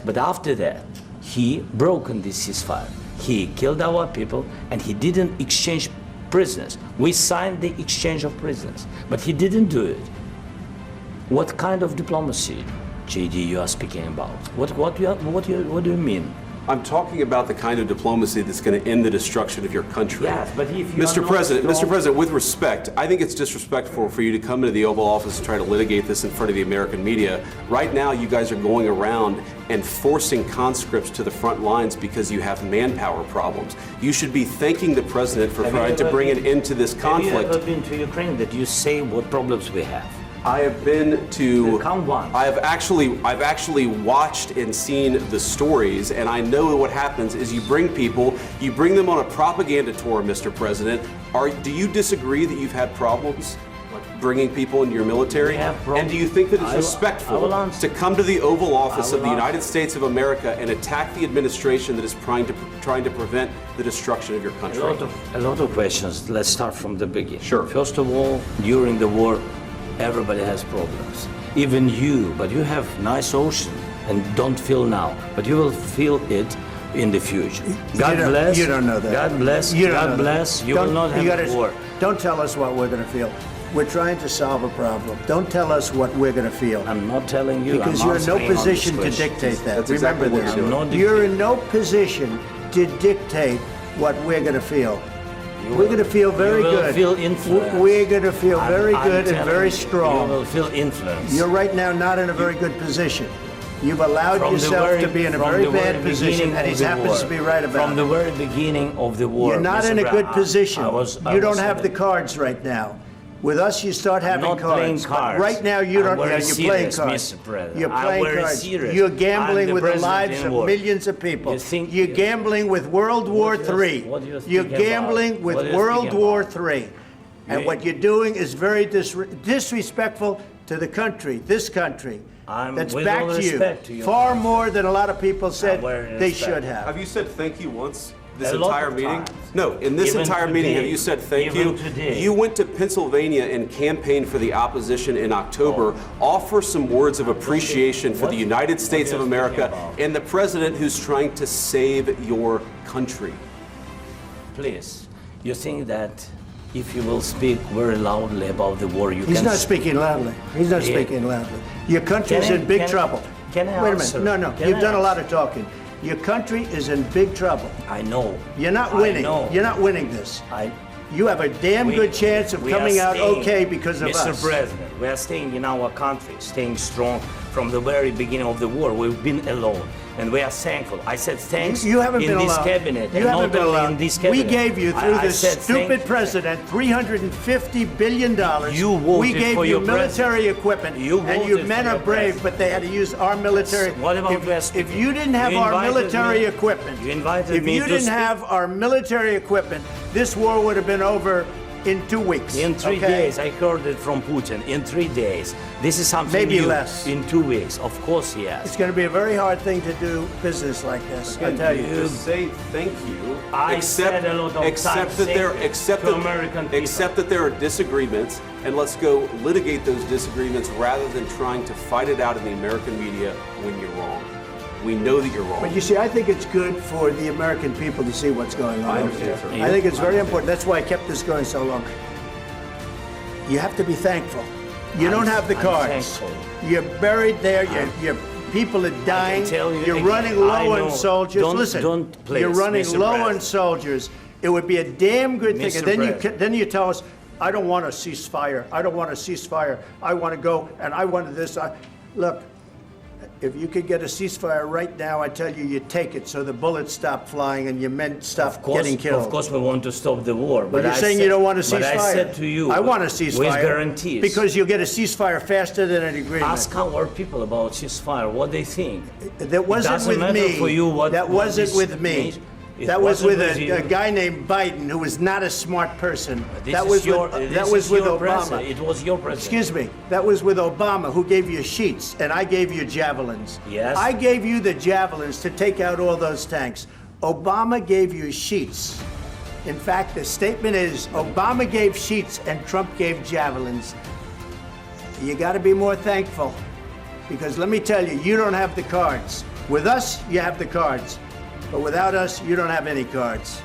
But after that, he broken this ceasefire. He killed our people, and he didn't exchange prisoners. We signed the exchange of prisoners, but he didn't do it. What kind of diplomacy, JD, you are speaking about? What do you mean? I'm talking about the kind of diplomacy that's going to end the destruction of your country. Yes, but if you Mr. President, with respect, I think it's disrespectful for you to come into the Oval Office and try to litigate this in front of the American media. Right now, you guys are going around and forcing conscripts to the front lines because you have manpower problems. You should be thanking the President for trying to bring an end to this conflict. Have you ever been to Ukraine that you say what problems we have? I have been to. Count one. I've actually watched and seen the stories, and I know what happens is you bring people, you bring them on a propaganda tour, Mr. President. Do you disagree that you've had problems bringing people into your military? And do you think that it's respectful to come to the Oval Office of the United States of America and attack the administration that is trying to prevent the destruction of your country? A lot of questions. Let's start from the beginning. Sure. First of all, during the war, everybody has problems, even you, but you have nice ocean and don't feel now, but you will feel it in the future. God bless. You don't know that. God bless. God bless. You will not have war. Don't tell us what we're going to feel. We're trying to solve a problem. Don't tell us what we're going to feel. I'm not telling you. Because you're in no position to dictate that. Remember this. You're in no position to dictate what we're going to feel. We're going to feel very good. We're going to feel very good and very strong. You will feel influence. You're right now not in a very good position. You've allowed yourself to be in a very bad position, and he happens to be right about it. From the very beginning of the war. You're not in a good position. You don't have the cards right now. With us, you start having cards. But right now, you don't. You're playing cards. You're playing cards. You're gambling with the lives of millions of people. You're gambling with World War III. You're gambling with World War III. And what you're doing is very disrespectful to the country, this country. That's back to you. Far more than a lot of people said they should have. Have you said thank you once? This entire meeting? No, in this entire meeting, have you said thank you? You went to Pennsylvania and campaigned for the opposition in October. Offer some words of appreciation for the United States of America and the president who's trying to save your country. Please, you think that if you will speak very loudly about the war, He's not speaking loudly. He's not speaking loudly. Your country is in big trouble. Can I Wait a minute. No. You've done a lot of talking. Your country is in big trouble. I know. You're not winning. You're not winning this. You have a damn good chance of coming out okay because of us. Mr. President, we are staying in our country, staying strong from the very beginning of the war. We've been alone, and we are thankful. I said thanks you haven't in been this alone. cabinet. You haven't been alone. In this cabinet. We gave you, through this stupid president, $350 billion. You voted we gave for you your military president. equipment, and your men are brave, but they had to use our military. What about if you didn't have our military equipment, if you didn't have our military equipment, this war would have been over in 2 weeks. In 3 days, I heard it from Putin. In 3 days, this is something maybe new. Less. In 2 weeks, of course, yes. It's going to be a very hard thing to do business like this. I tell you. Just say thank you. Said a lot of accept that there are disagreements, and let's go litigate those disagreements rather than trying to fight it out in the American media when you're wrong. We know that you're wrong. But you see, I think it's good for the American people to see what's going on. I think it's very important. That's why I kept this going so long. You have to be thankful. You don't have the cards. You're buried there. Your people are dying. You're running low on soldiers. Listen, you're running low on soldiers. It would be a damn good thing. And then you tell us, I don't want a ceasefire. I don't want a ceasefire. I want to go and I want this. Look. If you could get a ceasefire right now, I tell you, you take it so the bullets stop flying and your men stop getting killed. Of course, we want to stop the war. But you're saying you don't want a ceasefire. But I said to you, I want a ceasefire. With guarantees. Because you'll get a ceasefire faster than an agreement. Ask our people about ceasefire, what they think. That wasn't with me. For you what that wasn't with me. That was with a guy named Biden, who was not a smart person. That was with Obama. It was your president. Excuse me. That was with Obama, who gave you sheets, and I gave you javelins. Yes. I gave you the javelins to take out all those tanks. Obama gave you sheets. In fact, the statement is Obama gave sheets and Trump gave javelins. You got to be more thankful, because let me tell you, you don't have the cards. With us, you have the cards. But without us, you don't have any cards.